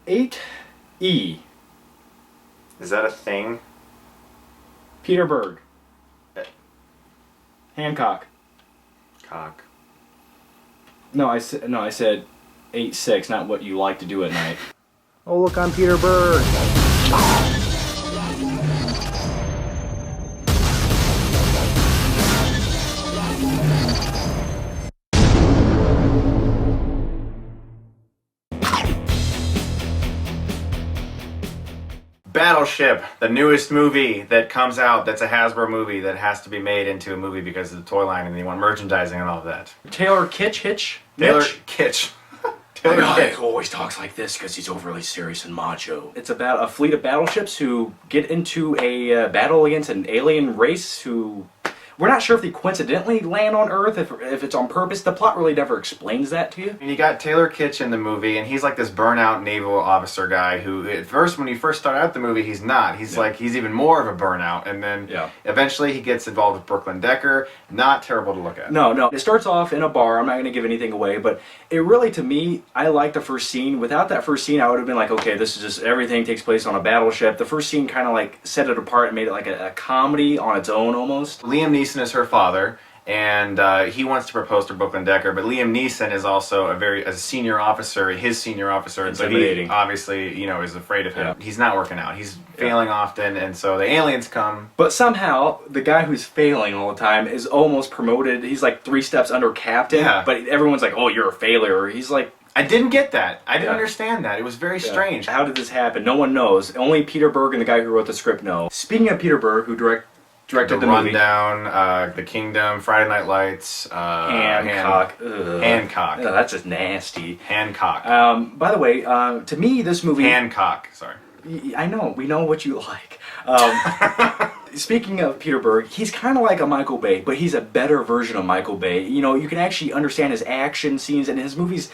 8E. Is that a thing? Peter Berg. Hancock. Cock. No, I said 8-6, not what you like to do at night. Oh, look, I'm Peter Berg. Battleship, the newest movie that comes out that's a Hasbro movie that has to be made into a movie because of the toy line and they want merchandising and all of that. Taylor Kitsch. Taylor Kitsch. Taylor Kitsch always talks like this because he's overly serious and macho. It's about a fleet of battleships who get into a battle against an alien race who... We're not sure if they coincidentally land on Earth, if it's on purpose. The plot really never explains that to you. And you got Taylor Kitsch in the movie, and he's like this burnout naval officer guy who, at first, when you first start out the movie, he's not. He's like, he's even more of a burnout. And then eventually he gets involved with Brooklyn Decker. Not terrible to look at. No. It starts off in a bar. I'm not going to give anything away, but it really, to me, I like the first scene. Without that first scene, I would have been like, okay, this is just, everything takes place on a battleship. The first scene kind of like set it apart and made it like a comedy on its own almost. Liam Neeson is her father. And he wants to propose to Brooklyn Decker, but Liam Neeson is also a senior officer, his senior officer, and so he obviously, you know, is afraid of him. Yeah. He's not working out. He's failing often, and so the aliens come. But somehow, the guy who's failing all the time is almost promoted. He's like 3 steps under captain, but everyone's like, oh, you're a failure. He's like... I didn't get that. I didn't understand that. It was very strange. How did this happen? No one knows. Only Peter Berg and the guy who wrote the script know. Speaking of Peter Berg, who directed the movie. Rundown, The Kingdom, Friday Night Lights, Hancock. Hancock. Oh, that's just nasty. Hancock. By the way, to me, this movie... Hancock, sorry. I know, we know what you like. Speaking of Peter Berg, he's kind of like a Michael Bay, but he's a better version of Michael Bay. You know, you can actually understand his action scenes, and his movies...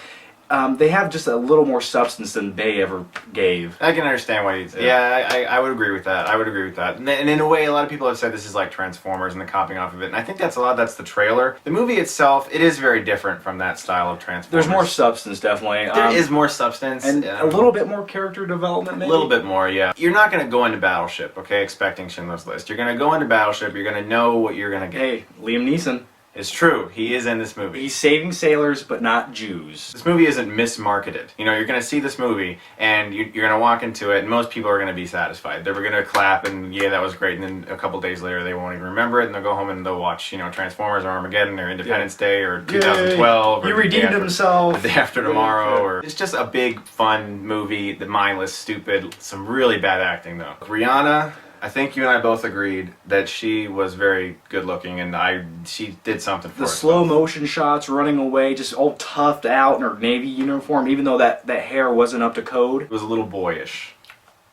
they have just a little more substance than Bay ever gave. I can understand why you... Yeah, I would agree with that. I would agree with that. And in a way, a lot of people have said this is like Transformers and the copying off of it. And I think that's that's the trailer. The movie itself, it is very different from that style of Transformers. There's more substance, definitely. There is more substance. And a little bit more character development, maybe? A little bit more, yeah. You're not going to go into Battleship, okay, expecting Schindler's List. You're going to go into Battleship, you're going to know what you're going to get. Hey, Liam Neeson. It's true. He is in this movie. He's saving sailors, but not Jews. This movie isn't mismarketed. You know, you're going to see this movie, and you're going to walk into it, and most people are going to be satisfied. They're going to clap, and yeah, that was great, and then a couple days later, they won't even remember it, and they'll go home and they'll watch, you know, Transformers or Armageddon or Independence Day or 2012. He redeemed himself. The Day After Tomorrow. Or it's just a big, fun movie, the mindless, stupid, some really bad acting, though. Rihanna... I think you and I both agreed that she was very good looking, and she did something for the slow motion shots, running away, just all toughed out in her Navy uniform, even though that hair wasn't up to code. It was a little boyish.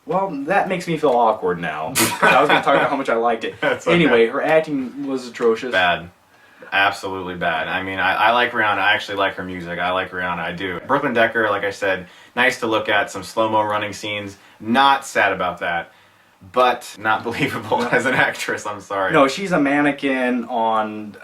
Well, that makes me feel awkward now. I was going to talk about how much I liked it. Anyway, her acting was atrocious. Bad. Absolutely bad. I mean, I like Rihanna. I actually like her music. I like Rihanna. I do. Brooklyn Decker, like I said, nice to look at. Some slow-mo running scenes. Not sad about that. But not believable as an actress, I'm sorry. No, she's a mannequin on...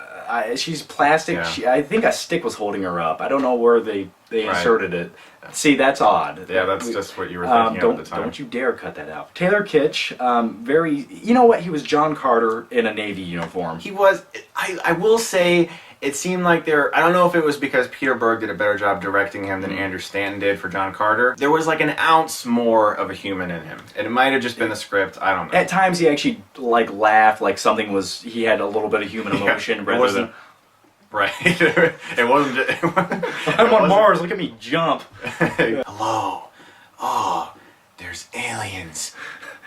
she's plastic. Yeah. I think a stick was holding her up. I don't know where they inserted it. See, that's odd. Yeah, that's just what you were thinking of at the time. Don't you dare cut that out. Taylor Kitsch, very... You know what? He was John Carter in a Navy uniform. He was... I will say... It seemed like I don't know if it was because Peter Berg did a better job directing him than Andrew Stanton did for John Carter. There was like an ounce more of a human in him. And it might have just been the script, I don't know. At times he actually like laughed like something was, he had a little bit of human emotion rather than... Right. It wasn't just... I'm on Mars, look at me jump. Hello. Oh, there's aliens.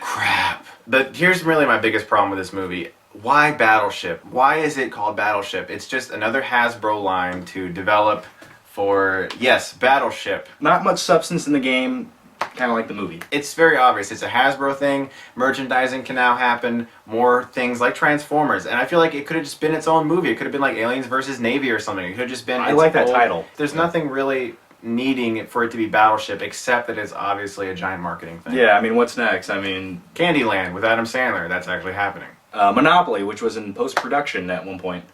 Crap. But here's really my biggest problem with this movie. Why Battleship? Why is it called Battleship? It's just another Hasbro line to develop for, yes, Battleship. Not much substance in the game, kind of like the movie. It's very obvious. It's a Hasbro thing. Merchandising can now happen. More things like Transformers. And I feel like it could have just been its own movie. It could have been like Aliens versus Navy or something. It could have just been... I like that title. There's nothing really needing for it to be Battleship, except that it's obviously a giant marketing thing. Yeah, I mean, what's next? I mean... Candyland with Adam Sandler. That's actually happening. Monopoly, which was in post-production at one point.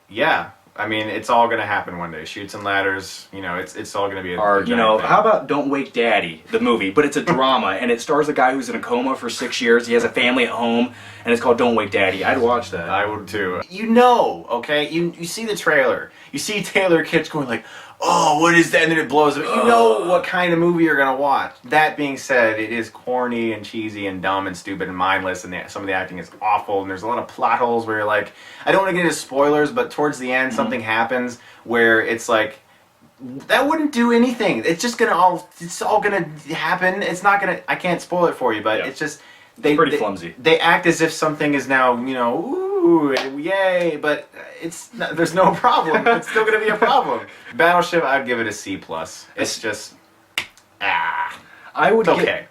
Yeah. I mean, it's all gonna happen one day. Chutes and ladders, you know, it's all gonna be a Or, you giant know, thing. how about Don't Wake Daddy, the movie? But it's a drama, and it stars a guy who's in a coma for 6 years. He has a family at home, and it's called Don't Wake Daddy. I'd watch that. I would too. You know, okay? You see the trailer. You see Taylor Kitsch going like, oh, what is that? And then it blows up. You know what kind of movie you're going to watch. That being said, it is corny and cheesy and dumb and stupid and mindless, and some of the acting is awful, and there's a lot of plot holes where you're like, I don't want to get into spoilers, but towards the end, something happens where it's like, that wouldn't do anything. It's just it's all gonna happen. It's not gonna, I can't spoil it for you, but it's just, pretty flimsy. They act as if something is now, you know, ooh, yay, but there's no problem. It's still going to be a problem. Battleship, I'd give it a C+. It's just, I would it's okay.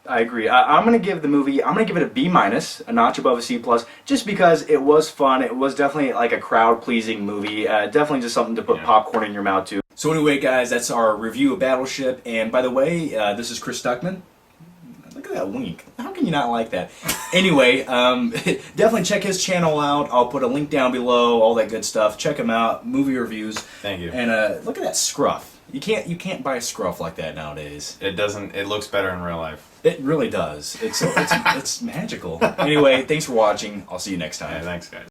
I agree. I'm gonna give the movie. I'm gonna give it a B-, a notch above a C+, just because it was fun. It was definitely like a crowd-pleasing movie. Definitely just something to put popcorn in your mouth to. So anyway, guys, that's our review of Battleship. And by the way, this is Chris Stuckmann. Look at that wink. How can you not like that? Anyway, definitely check his channel out. I'll put a link down below, all that good stuff. Check him out. Movie reviews. Thank you. And look at that scruff. You can't buy a scruff like that nowadays. It doesn't, it looks better in real life. It really does. It's magical. Anyway, thanks for watching. I'll see you next time. Yeah, thanks, guys.